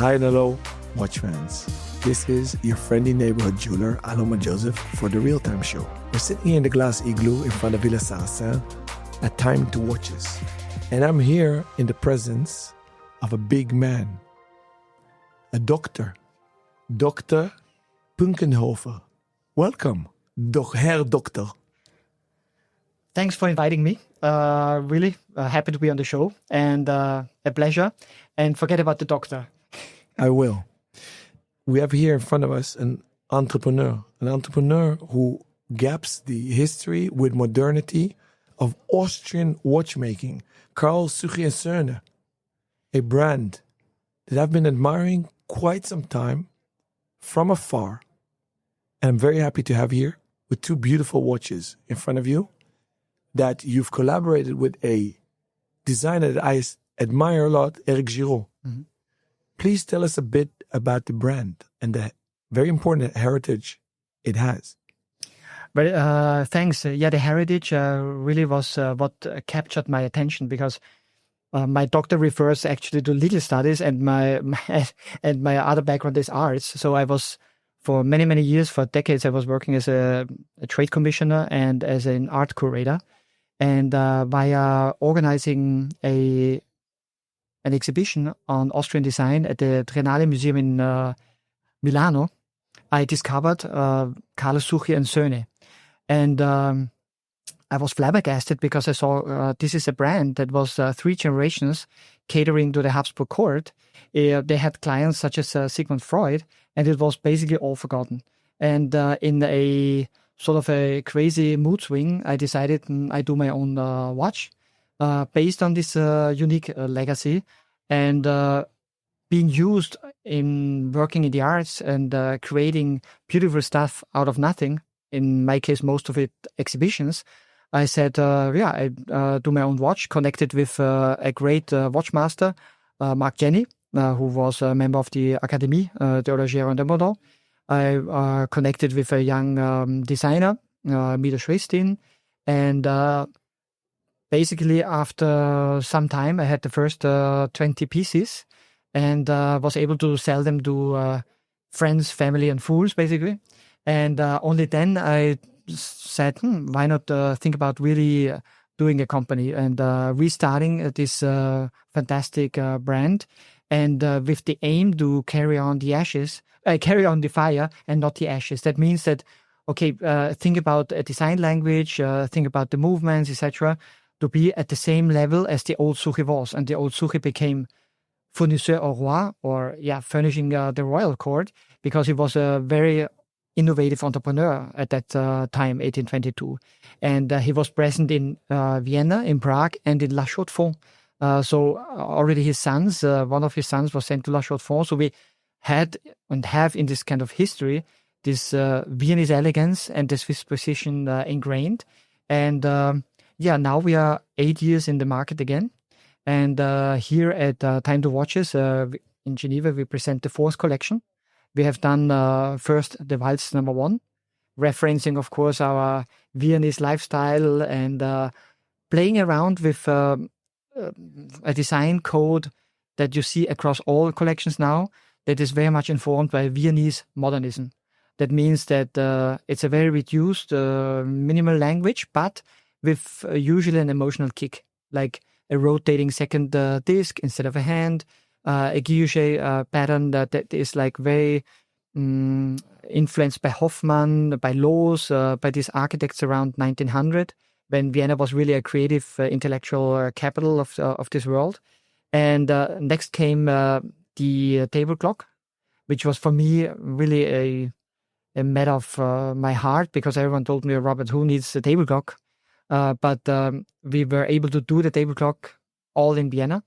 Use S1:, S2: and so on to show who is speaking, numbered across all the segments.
S1: Hi and hello, watch fans. This is your friendly neighborhood jeweler, Aloma Joseph, for the Real Time Show. We're sitting here in the glass igloo in front of Villa Saracen at Time to Watches. And I'm here in the presence of a big man, a doctor, Dr. Punkenhofer. Welcome, Herr Doctor.
S2: Thanks for inviting me. Really happy to be on the show and a pleasure. And forget about the doctor.
S1: I will. We have here in front of us an entrepreneur who gaps the history with modernity of Austrian watchmaking, Karl Suchy and Söhne, a brand that I've been admiring quite some time from afar. And I'm very happy to have here with two beautiful watches in front of you that you've collaborated with a designer that I admire a lot, Eric Giraud.
S2: Mm-hmm.
S1: Please tell us a bit about the brand and the very important heritage it has.
S2: But thanks. The heritage really was what captured my attention because my doctor refers actually to legal studies and my other background is arts. So I was for many years, for decades, I was working as a trade commissioner and as an art curator. And via organizing an exhibition on Austrian design at the Triennale Museum in Milano, I discovered Karl Suchy and Söhne. And I was flabbergasted because I saw this is a brand that was 3 generations catering to the Habsburg court. They had clients such as Sigmund Freud, and it was basically all forgotten. And in a sort of a crazy mood swing, I decided I do my own watch based on this unique legacy and being used in working in the arts and creating beautiful stuff out of nothing. In my case, most of it exhibitions. I said, I do my own watch, connected with a great watchmaster, Mark Jenny, who was a member of the Académie de l'Horlogerie de Model. I connected with a young designer, Mida Schristin, and basically after some time, I had the first 20 pieces and was able to sell them to friends, family, and fools, basically. And only then I said, why not think about really doing a company and restarting this fantastic brand, and with the aim to carry on the fire and not the ashes. That means that, okay, think about a design language, think about the movements, etc., to be at the same level as the old Suchy was. And the old Suchy became fournisseur au roi, or furnishing the royal court, because he was a very innovative entrepreneur at that time, 1822. And he was present in Vienna, in Prague, and in La Chaux-de-Fonds. So already his sons, one of his sons was sent to La Chaux-de-Fonds. So we had and have in this kind of history this Viennese elegance and the Swiss precision ingrained. And now we are 8 years in the market again. And here at Time to Watches in Geneva, we present the 4th collection. We have done first the Waltz number 1, referencing, of course, our Viennese lifestyle and playing around with a design code that you see across all collections now that is very much informed by Viennese modernism. That means that it's a very reduced, minimal language, but with usually an emotional kick, like a rotating second disc instead of a hand, a guilloche pattern that is like very influenced by Hoffmann, by Loos, by these architects around 1900, when Vienna was really a creative, intellectual capital of this world. And next came the table clock, which was for me really a matter of my heart, because everyone told me, Robert, who needs a table clock? But we were able to do the table clock all in Vienna.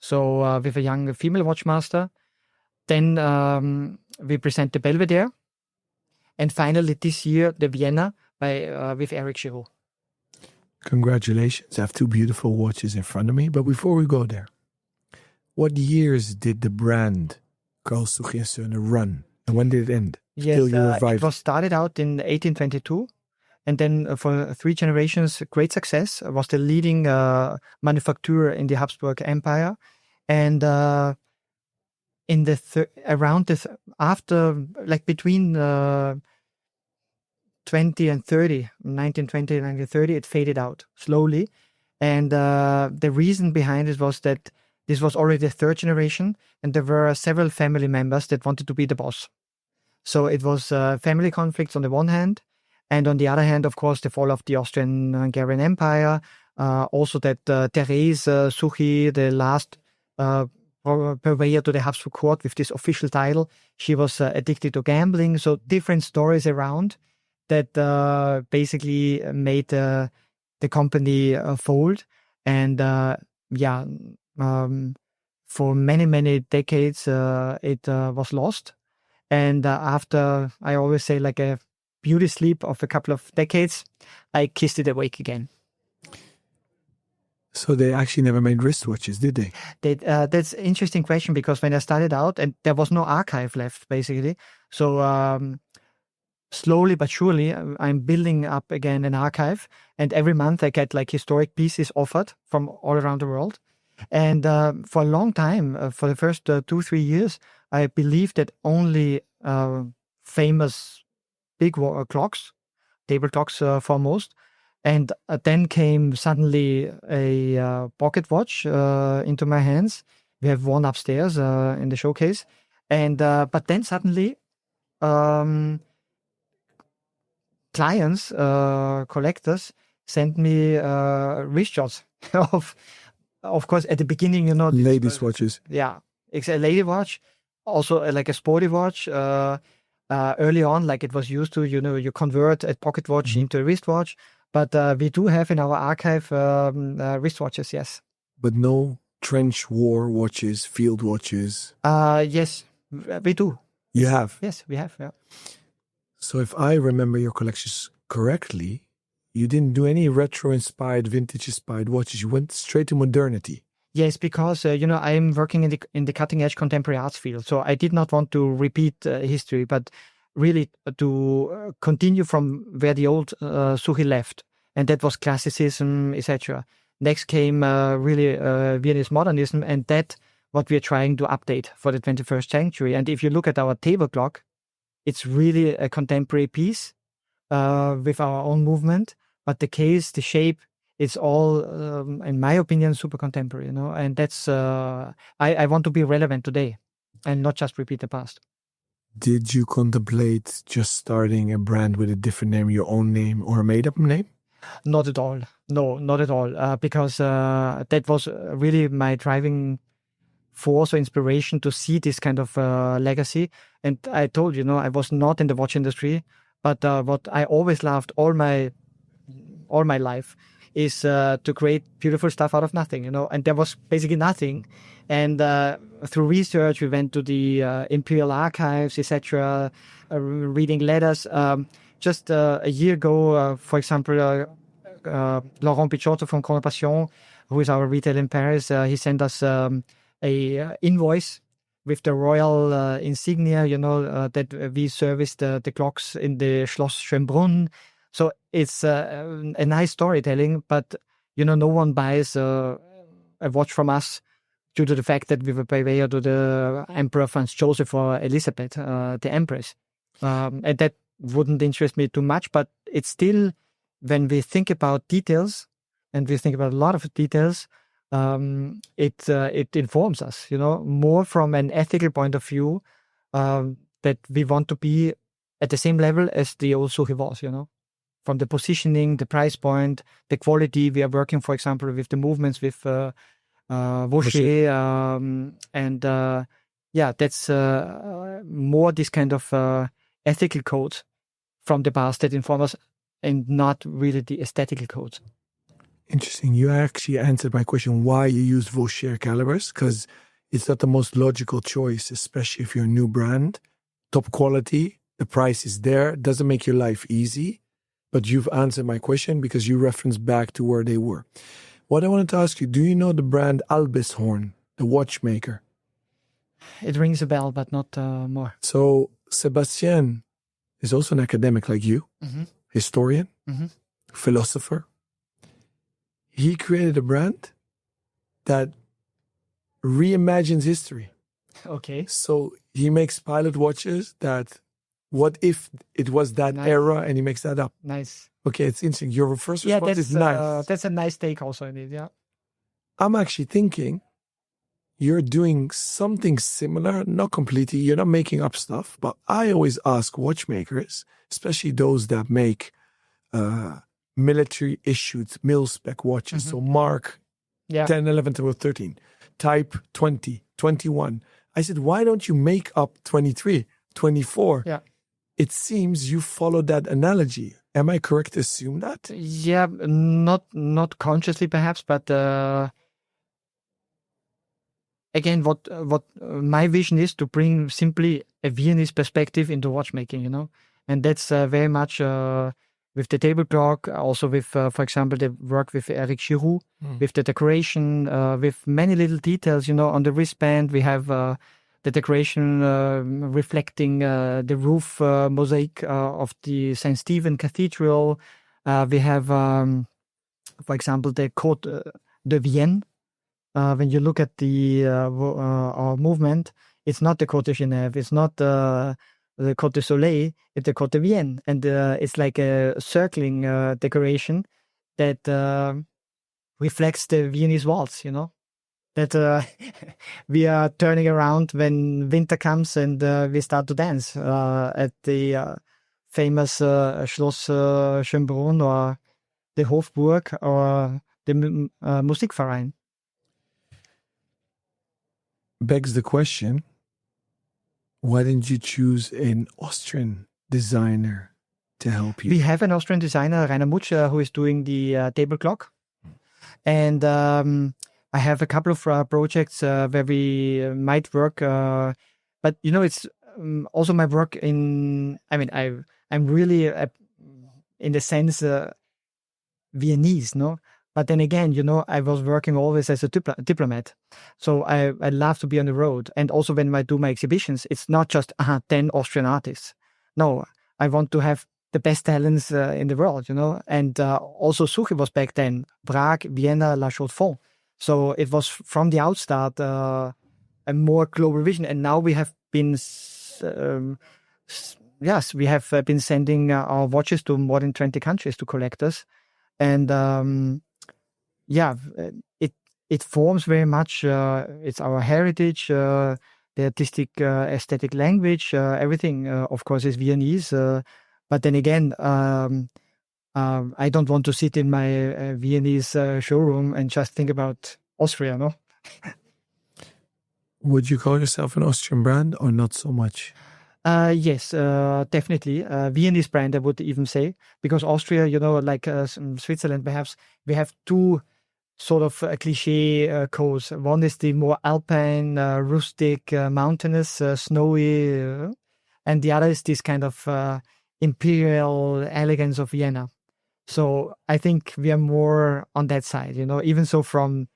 S2: So with a young female watchmaster. Then we present the Belvedere. And finally this year, the Vienna with Eric Giraud.
S1: Congratulations. I have 2 beautiful watches in front of me. But before we go there, what years did the brand Karl Suchy and Söhne run? And when did it end?
S2: Yes, it was started out in 1822. And then for 3 generations, great success. Was the leading manufacturer in the Habsburg Empire. And in the around this after like between 20 and 30, 1920 and 1930, it faded out slowly. And the reason behind it was that this was already the third generation, and there were several family members that wanted to be the boss. So it was family conflicts on the one hand, and on the other hand, of course, the fall of the Austrian-Hungarian Empire. Also that Therese Suchy, the last purveyor to the Habsburg court with this official title, she was addicted to gambling. So different stories around that basically made the company fold. And for many, many decades, it was lost. And after, I always say, like a beauty sleep of a couple of decades, I kissed it awake again.
S1: So they actually never made wristwatches, did they?
S2: That's an interesting question, because when I started out, and there was no archive left, basically. So slowly but surely, I'm building up again an archive. And every month I get like historic pieces offered from all around the world. And for a long time, for the first 2-3 years, I believed that only famous big clocks, table clocks foremost. And then came suddenly a pocket watch into my hands. We have one upstairs in the showcase. And but then suddenly clients, collectors, sent me wristwatches of course, at the beginning, you know,
S1: ladies' watches.
S2: Yeah, it's a lady watch, also like a sporty watch. Early on, like it was used to, you know, you convert a pocket watch into a wristwatch. But we do have in our archive wristwatches, yes.
S1: But no trench war watches, field watches.
S2: Yes, we do.
S1: You have?
S2: Yes, we have, yeah.
S1: So if I remember your collections correctly, you didn't do any retro-inspired, vintage-inspired watches. You went straight to modernity.
S2: Yes, because you know, I'm working in the cutting-edge contemporary arts field, so I did not want to repeat history, but really to continue from where the old Suchy left, and that was classicism, etc. Next came really Viennese modernism, and that what we are trying to update for the 21st century. And if you look at our table clock, it's really a contemporary piece with our own movement. But the case, the shape, it's all, in my opinion, super contemporary, you know. And that's I want to be relevant today, and not just repeat the past.
S1: Did you contemplate just starting a brand with a different name, your own name, or a made-up name?
S2: Not at all. No, not at all. Because that was really my driving force or inspiration to see this kind of legacy. And I told you, I was not in the watch industry, but what I always loved all my life is to create beautiful stuff out of nothing, and there was basically nothing. And through research, we went to the Imperial Archives, etc., reading letters. Just a year ago, for example, Laurent Pichotto from Chrono Passion, who is our retailer in Paris, he sent us a invoice with the royal insignia, that we serviced the clocks in the Schloss Schönbrunn. So it's a nice storytelling, but no one buys a watch from us due to the fact that we were purveyor to the Emperor Franz Joseph or Elizabeth, the Empress. And that wouldn't interest me too much, but it's still, when we think about details, and we think about a lot of details, it informs us, more from an ethical point of view, that we want to be at the same level as the old Suchy was, from the positioning, the price point, the quality. We are working, for example, with the movements with Vaucher, and that's more this kind of ethical codes from the past that inform us, and not really the aesthetical codes.
S1: Interesting. You actually answered my question why you use Vaucher calibers, because it's not the most logical choice, especially if you're a new brand. Top quality, the price is there, doesn't make your life easy. But you've answered my question because you referenced back to where they were. What I wanted to ask you, do you know the brand Albishorn, the watchmaker?
S2: It rings a bell, but not more.
S1: So Sébastien is also an academic like you, historian, philosopher. He created a brand that reimagines history.
S2: Okay.
S1: So he makes pilot watches that, what if it was that
S2: Nice.
S1: era, and he makes that up.
S2: Nice.
S1: Okay, it's interesting. Your first
S2: Yeah,
S1: response is nice.
S2: that's a nice take also in it. Yeah.
S1: I'm actually thinking you're doing something similar, not completely. You're not making up stuff, but I always ask watchmakers, especially those that make military issued mil-spec watches. So Mark
S2: Yeah.
S1: 10, 11, 12, 13, Type 20, 21. I said, why don't you make up 23, 24?
S2: Yeah.
S1: It seems you follow that analogy. Am I correct to assume that?
S2: Yeah, not consciously perhaps, but again, what my vision is to bring simply a Viennese perspective into watchmaking, and that's very much with the table clock, also with, for example, the work with Eric Giroux, with the decoration, with many little details, on the wristband. We have the decoration reflecting the roof mosaic of the St. Stephen Cathedral. We have, for example, the Côte de Vienne. When you look at the our movement, it's not the Côte de Genève, it's not the Côte de Soleil, it's the Côte de Vienne. And it's like a circling decoration that reflects the Viennese waltz, that we are turning around when winter comes and we start to dance at the famous Schloss Schönbrunn or the Hofburg or the Musikverein.
S1: Begs the question, why didn't you choose an Austrian designer to help you?
S2: We have an Austrian designer, Rainer Mutsch, who is doing the table clock. And I have a couple of projects where we might work. But, it's also my work I'm really, in the sense, Viennese, no? But then again, I was working always as a diplomat. So I love to be on the road. And also when I do my exhibitions, it's not just 10 Austrian artists. No, I want to have the best talents in the world, And also Suchy was back then, Prague, Vienna, La Chaux-de-Fonds. So it was from the outstart a more global vision. And now we have been, we have been sending our watches to more than 20 countries to collectors. And it forms very much. It's our heritage, the artistic, aesthetic language. Everything, of course, is Viennese. But then again, I don't want to sit in my Viennese showroom and just think about Austria. No.
S1: Would you call yourself an Austrian brand or not so much?
S2: Yes, definitely. Viennese brand, I would even say, because Austria, like Switzerland, perhaps we have two sort of cliche codes. One is the more alpine, rustic, mountainous, snowy, and the other is this kind of imperial elegance of Vienna. So I think we are more on that side, even so from,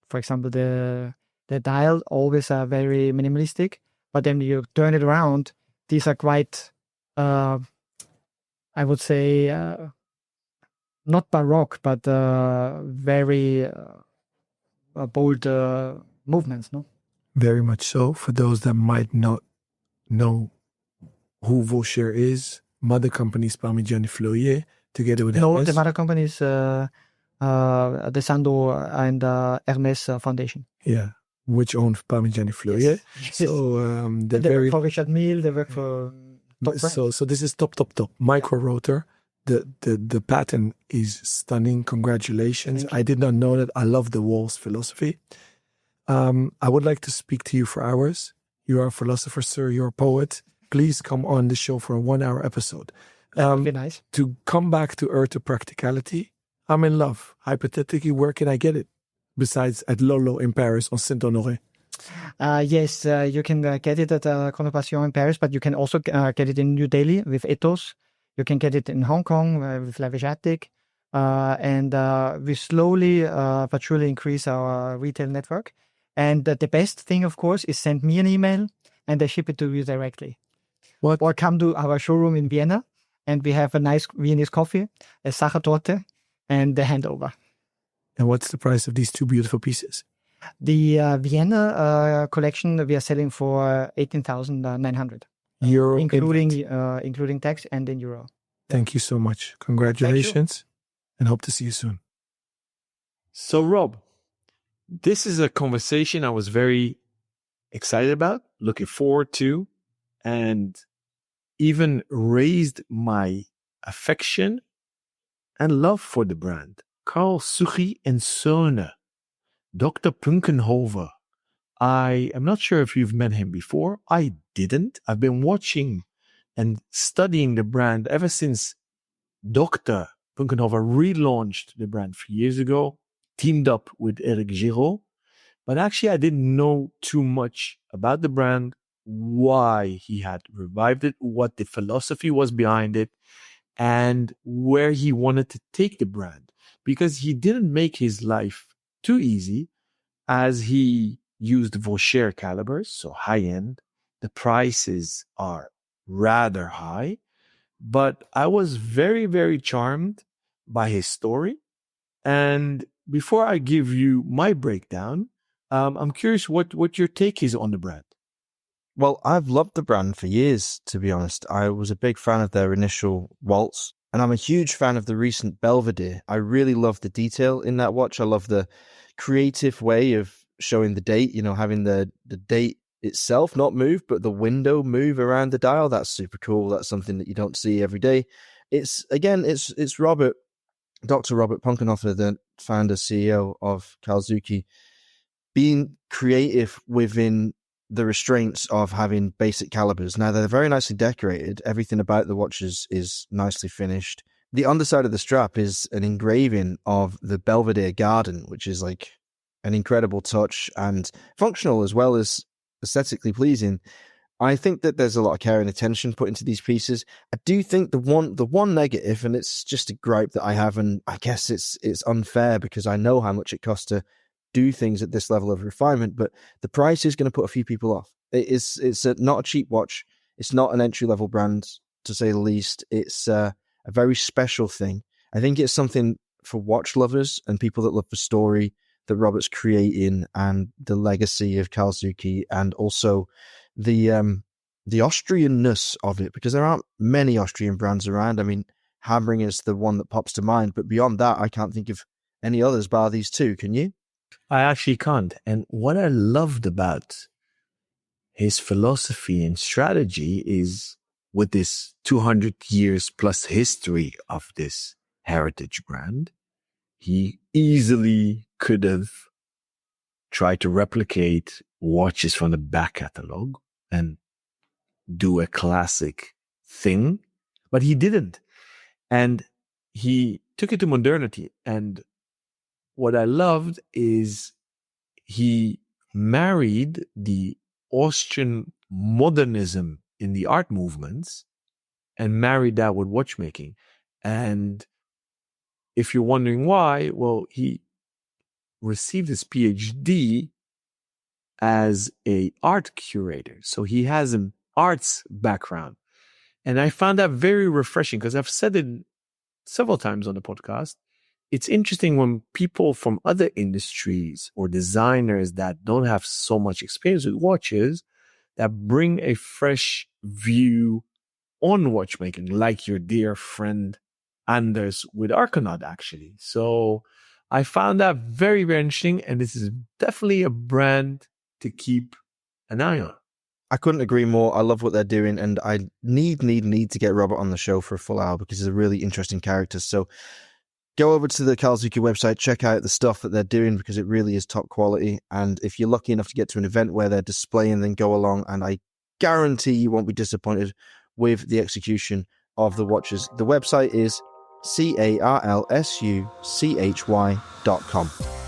S2: for example, the dial always are very minimalistic, but then you turn it around, these are quite, I would say, not baroque, but very bold movements, no?
S1: Very much so. For those that might not know who Vaucher is, mother company is Parmigiani Fleurier, together with
S2: No,
S1: Hermes.
S2: the mother company is the Sando and Hermes Foundation.
S1: Yeah, which owned Parmigiani Fleurier.
S2: Yes.
S1: So they're
S2: They
S1: very...
S2: work for Richard Mille, they work for...
S1: So this is top. Micro rotor. The pattern is stunning. Congratulations. I did not know that. I love the Walls philosophy. I would like to speak to you for hours. You are a philosopher, sir. You're a poet. Please come on the show for a 1-hour episode.
S2: That would be nice.
S1: To come back to earth, to practicality, I'm in love. Hypothetically, where can I get it? Besides at Lolo in Paris on Saint-Honoré.
S2: Yes, you can get it at Chronopassion in Paris, but you can also get it in New Delhi with Ethos. You can get it in Hong Kong with Lavish-Attic. And we slowly but surely increase our retail network. And the best thing, of course, is send me an email and I ship it to you directly.
S1: What?
S2: Or come to our showroom in Vienna and we have a nice Viennese coffee, a Sachertorte, and the handover.
S1: And what's the price of these two beautiful pieces?
S2: The Vienna collection we are selling for 18,900
S1: Euro,
S2: including tax and in euro.
S1: Thank you so much. Congratulations, and hope to see you soon.
S3: So, Rob, this is a conversation I was very excited about, looking forward to, and even raised my affection and love for the brand. Karl Suchy and Söhne, Dr. Punkenhofer. I am not sure if you've met him before. I didn't. I've been watching and studying the brand ever since Dr. Punkenhofer relaunched the brand 3 years ago, teamed up with Eric Giraud. But actually, I didn't know too much about the brand, why he had revived it, what the philosophy was behind it, and where he wanted to take the brand. Because he didn't make his life too easy, as he used Vaucher calibers, so high end. The prices are rather high, but I was very, very charmed by his story. And before I give you my breakdown, I'm curious what your take is on the brand.
S4: Well, I've loved the brand for years, to be honest. I was a big fan of their initial Waltz, and I'm a huge fan of the recent Belvedere. I really love the detail in that watch. I love the creative way of showing the date, having the date itself not move, but the window move around the dial. That's super cool. That's something that you don't see every day. It's Dr. Robert Punkenhofer, the founder, CEO of Kalzuki, being creative within the restraints of having basic calibers. Now, they're very nicely decorated. Everything about the watches is nicely finished. The underside of the strap is an engraving of the Belvedere Garden, which is like an incredible touch and functional as well as aesthetically pleasing. I think that there's a lot of care and attention put into these pieces. I do think the one negative, and it's just a gripe that I have, and I guess it's unfair because I know how much it costs to do things at this level of refinement, but the price is going to put a few people off. It's not a cheap watch. It's not an entry-level brand, to say the least. It's a very special thing. I think it's something for watch lovers and people that love the story that Robert's creating and the legacy of Kalzuki, and also the Austrianness of it, because there aren't many Austrian brands around. I mean, Hammering is the one that pops to mind, but beyond that, I can't think of any others bar these two. Can you?
S3: I actually can't. And what I loved about his philosophy and strategy is, with this 200 years plus history of this heritage brand, he easily could have tried to replicate watches from the back catalog and do a classic thing, but he didn't. And he took it to modernity. And what I loved is he married the Austrian modernism in the art movements and married that with watchmaking. And if you're wondering why, well, he received his PhD as an art curator. So he has an arts background. And I found that very refreshing because I've said it several times on the podcast. It's interesting when people from other industries or designers that don't have so much experience with watches that bring a fresh view on watchmaking, like your dear friend Anders with Arconaut, actually. So I found that very, very interesting. And this is definitely a brand to keep an eye on.
S4: I couldn't agree more. I love what they're doing, and I need to get Robert on the show for a full hour because he's a really interesting character. So go over to the Kalzuki website, check out the stuff that they're doing because it really is top quality. And if you're lucky enough to get to an event where they're displaying, then go along, and I guarantee you won't be disappointed with the execution of the watches. The website is carlsuchy.com.